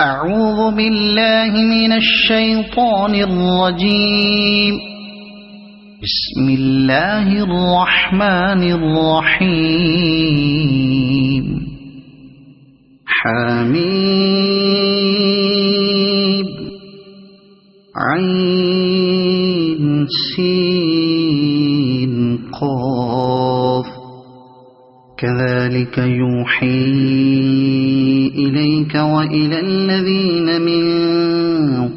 أعوذ بالله من الشيطان الرجيم. بسم الله الرحمن الرحيم. حميم عين سين قاف كذلك يوحي إليك وإلى الذين من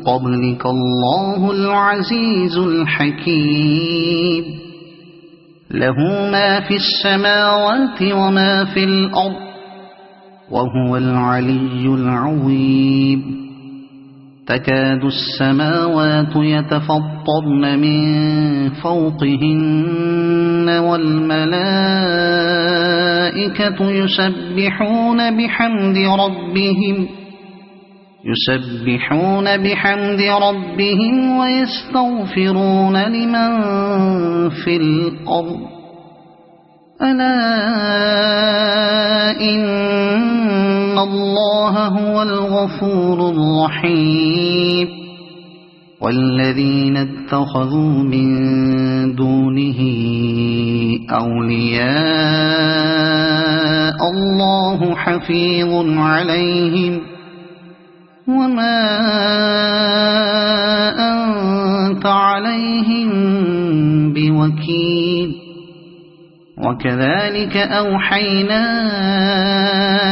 قبلك الله العزيز الحكيم. له ما في السماوات وما في الأرض وهو العلي العظيم. تكاد السماوات يتفطرن من فوقهن والملائكة يسبحون بحمد ربهم ويستغفرون لمن في الأرض. ألا إن الله هو الغفور الرحيم. والذين اتخذوا من دونه أولياء الله حفيظ عليهم وما أنت عليهم بوكيل. وكذلك أوحينا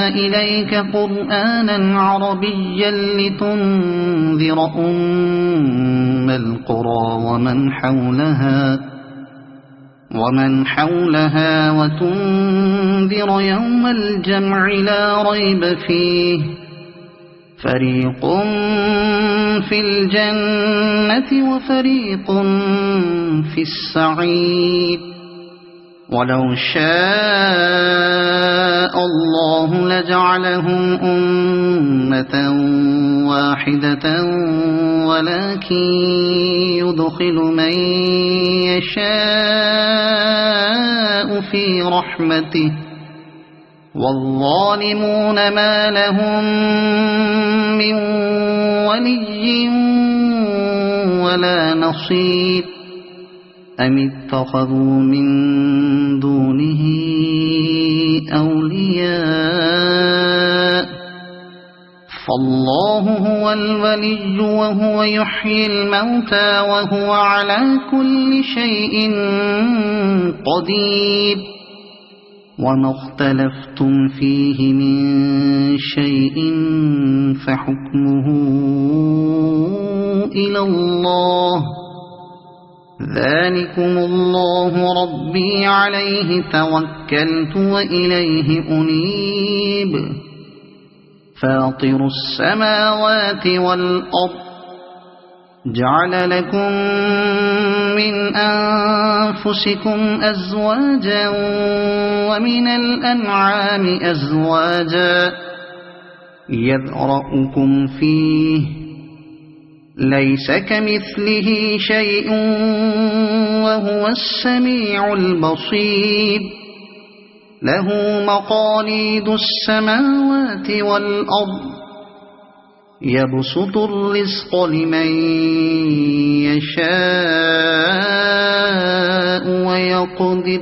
إليك قرآنا عربيا لتنذر أم القرى ومن حولها وتنذر يوم الجمع لا ريب فيه. فريق في الجنة وفريق في السعير. ولو شاء الله لجعلهم أمة واحدة ولكن يدخل من يشاء في رحمته والظالمون ما لهم من ولي ولا نصير. أم اتخذوا من دونه أولياء فالله هو الولي وهو يحيي الموتى وهو على كل شيء قدير. وما اختلفتم فيه من شيء فحكمه إلى الله. ذلكم الله ربي عليه توكلت وإليه أنيب. فاطر السماوات والأرض جعل لكم من أنفسكم أزواجا ومن الأنعام أزواجا يذرأكم فيه ليس كمثله شيء وهو السميع البصير. له مقاليد السماوات والأرض يبسط الرزق لمن يشاء ويقدر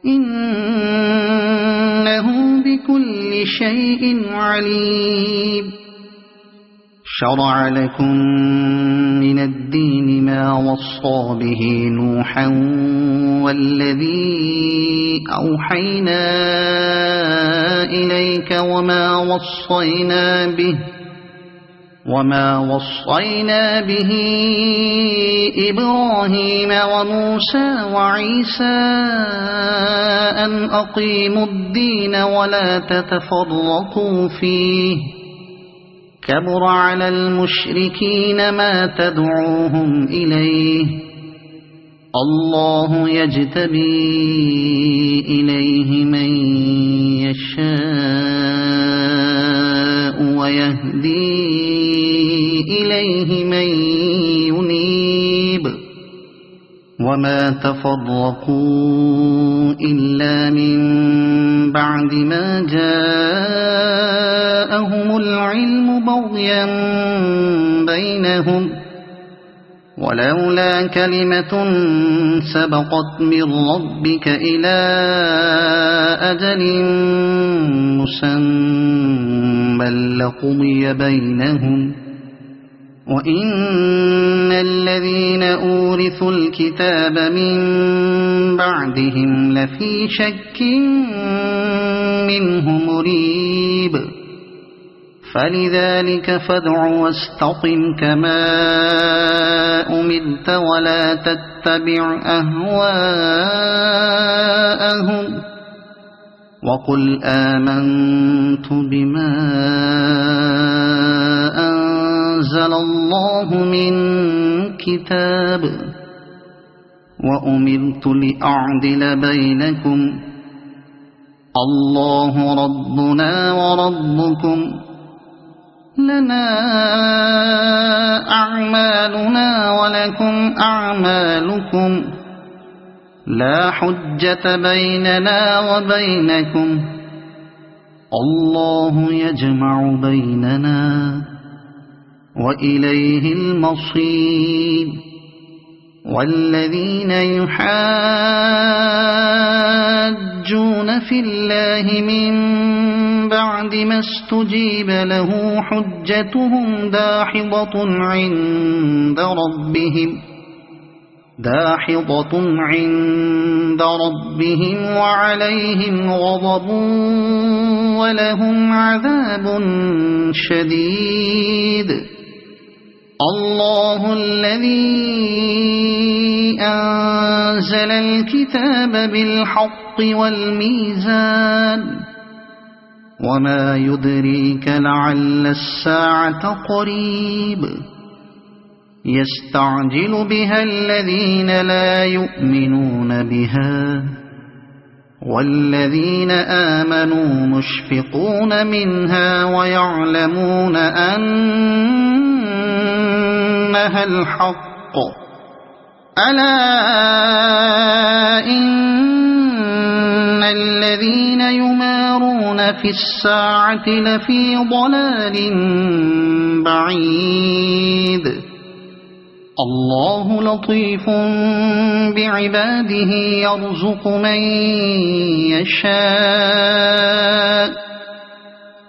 إنه بكل شيء عليم. شرع لكم من الدين ما وصى به نوحا والذي أوحينا إليك وما وصينا به إبراهيم وموسى وعيسى أن أقيموا الدين ولا تتفرقوا فيه. كبر على المشركين ما تدعوهم إليه. الله يجتبي إليه من يشاء ويهدي إليه من ينيب. وما تفرقوا إلا من بعد ما جاءهم العلم بغيا بينهم ولولا كلمة سبقت من ربك إلى أجل مسمى لقضي بينهم وإن الذين أورثوا الكتاب من بعدهم لفي شك منه مريب فلذلك فادع واستقم كما أمرت ولا تتبع أهواءهم وقل آمنت بما أنزل الله من كتاب وأمرت لأعدل بينكم الله ربنا وربكم لنا أعمالنا ولكم أعمالكم لا حجة بيننا وبينكم الله يجمع بيننا وإليه المصير والذين يحاجون في الله من بعد ما استجيب له حجتهم داحضة عند ربهم وعليهم غضب ولهم عذاب شديد الله الذي أنزل الكتاب بالحق والميزان وما يدريك لعل الساعة قريب يستعجل بها الذين لا يؤمنون بها والذين آمنوا مشفقون منها ويعلمون أنها الحق ألا إن الذين يمارون في الساعة لفي ضلال بعيد الله لطيف بعباده يرزق من يشاء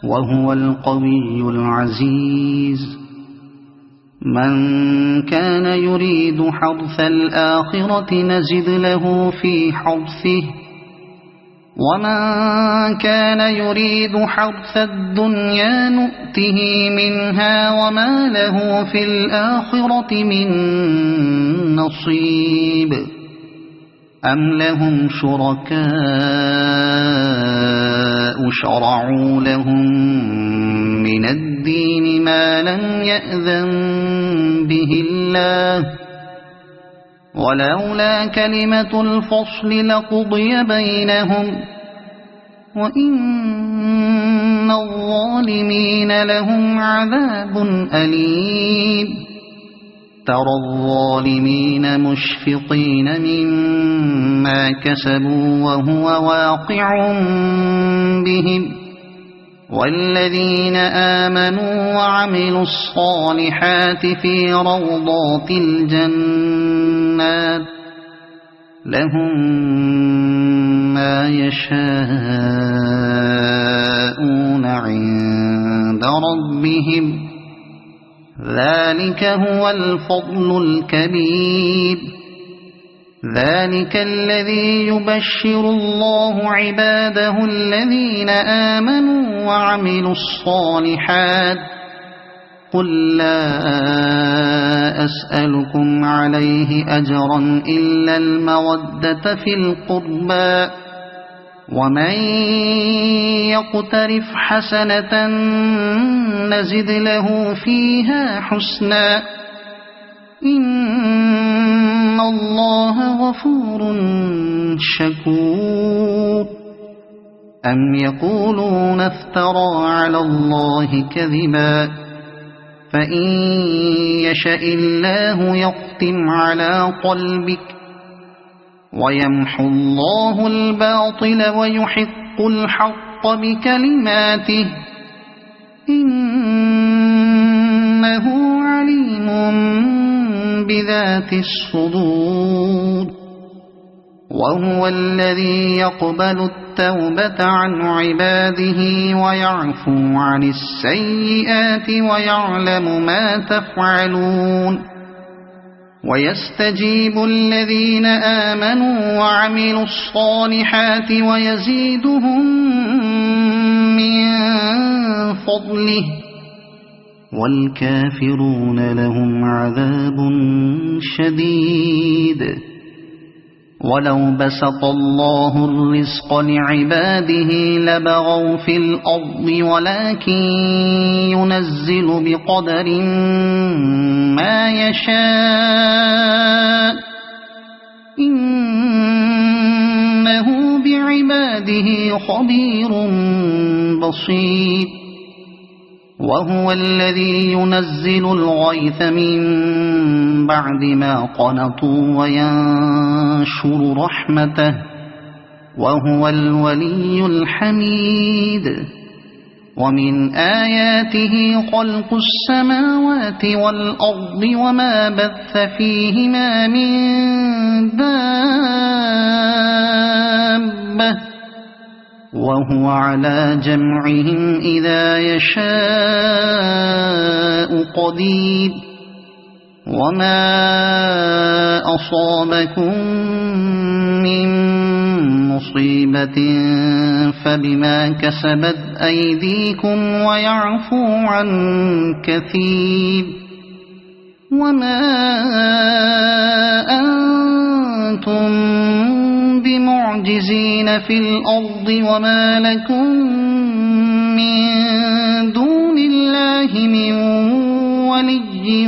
وهو القوي العزيز من كان يريد حرث الآخرة نزد له في حرثه ومن كان يريد حرث الدنيا نؤته منها وما له في الآخرة من نصيب أم لهم شركاء شرعوا لهم من الدين ما لم يأذن به الله ولولا كلمة الفصل لقضي بينهم وإن الظالمين لهم عذاب أليم ترى الظالمين مشفقين مما كسبوا وهو واقع بهم والذين آمنوا وعملوا الصالحات في روضات الجنات لهم ما يشاءون عند ربهم ذلك هو الفضل الكبير ذلك الذي يبشر الله عباده الذين آمنوا وعملوا الصالحات قل لا أسألكم عليه أجرا إلا المودة في القربى ومن يقترف حسنة نزد له فيها حسنا إن الله غفور شكور أم يقولون افترى على الله كذبا فإن يشاء الله يختم على قلبك ويمحو الله الباطل ويحق الحق بكلماته إنه عليم بذات الصدور وهو الذي يقبل التوبة عن عباده ويعفو عن السيئات ويعلم ما تفعلون ويستجيب الذين آمنوا وعملوا الصالحات ويزيدهم من فضله والكافرون لهم عذاب شديد ولو بسط الله الرزق لعباده لبغوا في الأرض ولكن ينزل بقدر ما يشاء إنه بعباده خبير بصير وهو الذي ينزل الغيث من بعد ما قنطوا وينشر رحمته وهو الولي الحميد ومن آياته خلق السماوات والأرض وما بث فيهما من دابة وهو على جمعهم إذا يشاء قدير وما أصابكم من مصيبة فبما كسبت أيديكم ويعفو عن كثير وما أنتم بمعجزين في الأرض وما لكم من دون الله من ولي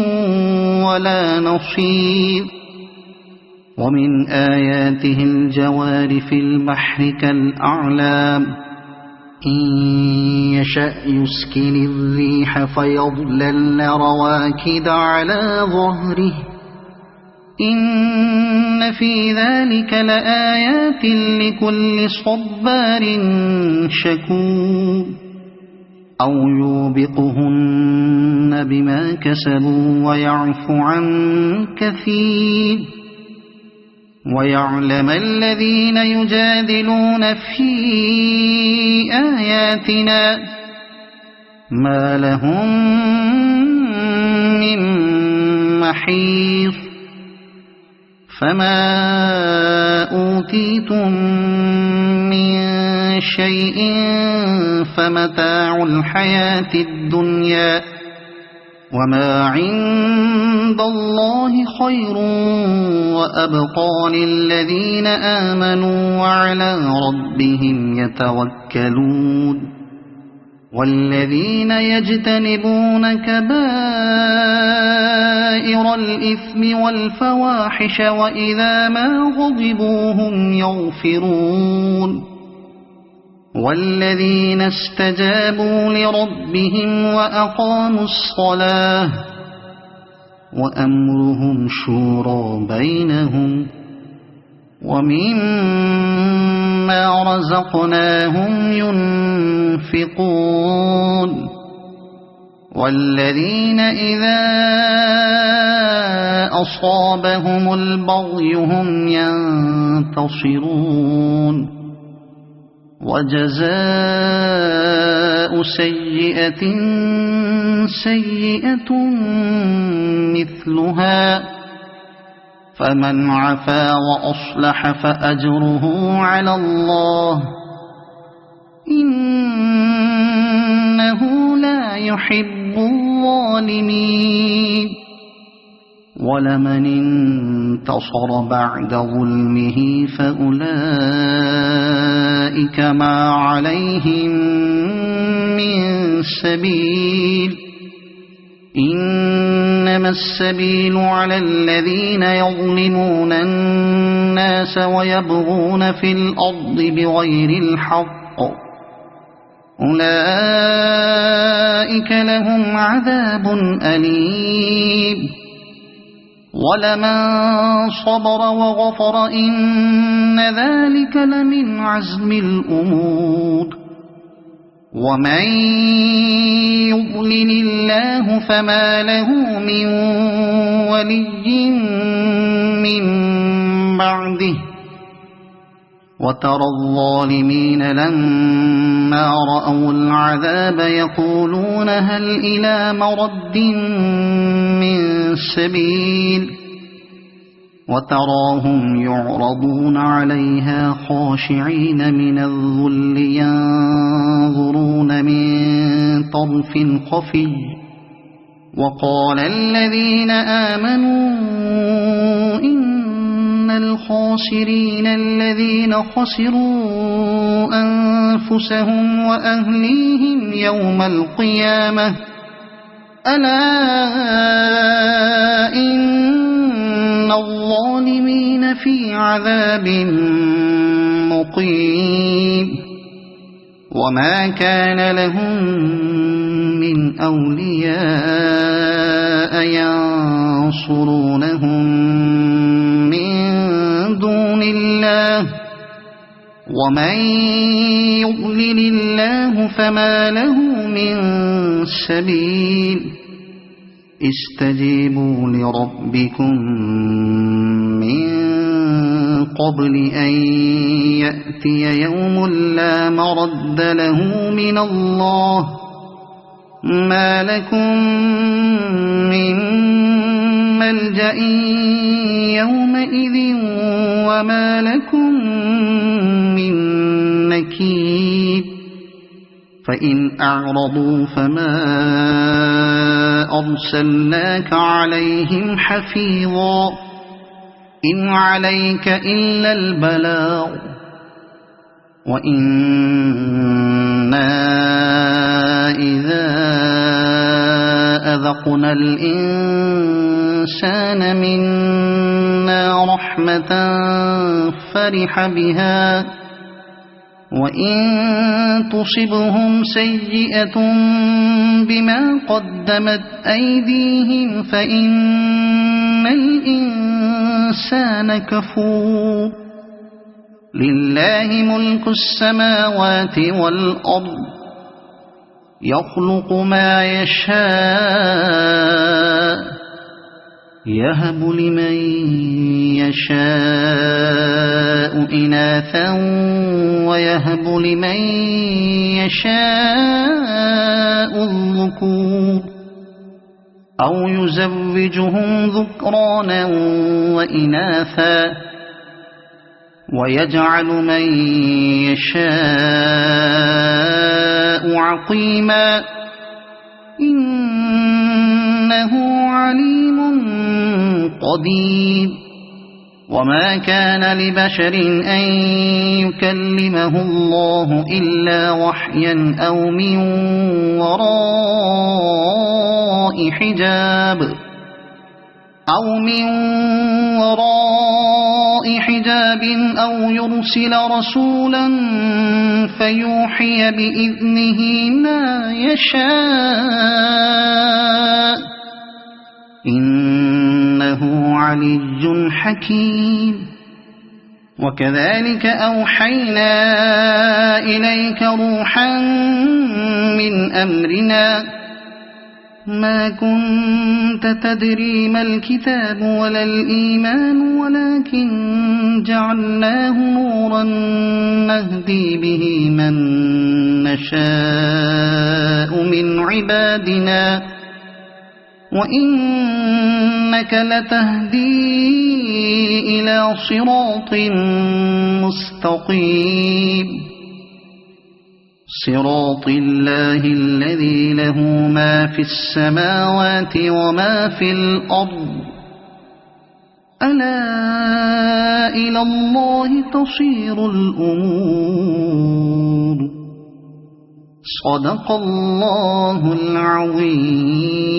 ولا نصير ومن آياته الجوار في البحر كالأعلام إن يشأ يسكن الريح فيظللن رواكد على ظهره إن في ذلك لآيات لكل صبار شكور أو يوبقهن بما كسبوا ويعفو عن كثير ويعلم الذين يجادلون في آياتنا ما لهم من محيص فما أوتيتم من شيء فمتاع الحياة الدنيا وما عند الله خير وأبقى للذين آمنوا وعلى ربهم يتوكلون والذين يجتنبون كبائر الإثم والفواحش وإذا ما غضبوا هم يغفرون والذين استجابوا لربهم وأقاموا الصلاة وأمرهم شورى بينهم ومما رزقناهم ينفقون والذين إذا أصابهم البغي هم ينتصرون وجزاء سيئة سيئة مثلها فمن عفا وأصلح فأجره على الله إنه لا يحب الظالمين ولمن انتصر بعد ظلمه فأولئك ما عليهم من سبيل إنما السبيل على الذين يظلمون الناس ويبغون في الأرض بغير الحق أولئك لهم عذاب أليم ولمن صبر وغفر إن ذلك لمن عزم الأمور ومن يضلل الله فما له من ولي من بعده وترى الظالمين لما رأوا العذاب يقولون هل إلى مرد من سبيل وتراهم يعرضون عليها خاشعين من الذل ينظرون من طرف خفي وقال الذين آمنوا إن الخاسرين الذين خسروا أنفسهم وأهليهم يوم القيامة ألا إن الظالمين في عذاب مقيم وما كان لهم من أولياء ينصرونهم من دون الله ومن يضلل الله فما له من سبيل استجيبوا لربكم من قبل أن يأتي يوم لا مرد له من الله ما لكم من ملجأ يومئذ وما لكم من نكير فإن أعرضوا فما أرسلناك عليهم حفيظا إن عليك إلا البلاغ وإنا إذا أذقنا الإنسان منا رحمة فرح بها وإن تصبهم سيئة بما قدمت أيديهم فإن الإنسان كفور لله ملك السماوات والأرض يخلق ما يشاء يهب لمن يشاء إناثا ويهب لمن يشاء الذكور أو يزوجهم ذكرانا وإناثا ويجعل من يشاء عقيما إنه عليم قدير وما كان لبشر أن يكلمه الله إلا وحيا أو من وراء حجاب أو يرسل رسولا فيوحي بإذنه ما يشاء إنه علي حكيم وكذلك أوحينا إليك روحا من أمرنا ما كنت تدري ما الكتاب ولا الإيمان ولكن جعلناه نورا نهدي به من نشاء من عبادنا وإنك لتهدي إلى صراط مستقيم صراط الله الذي له ما في السماوات وما في الأرض ألا إلى الله تصير الأمور صدق الله العظيم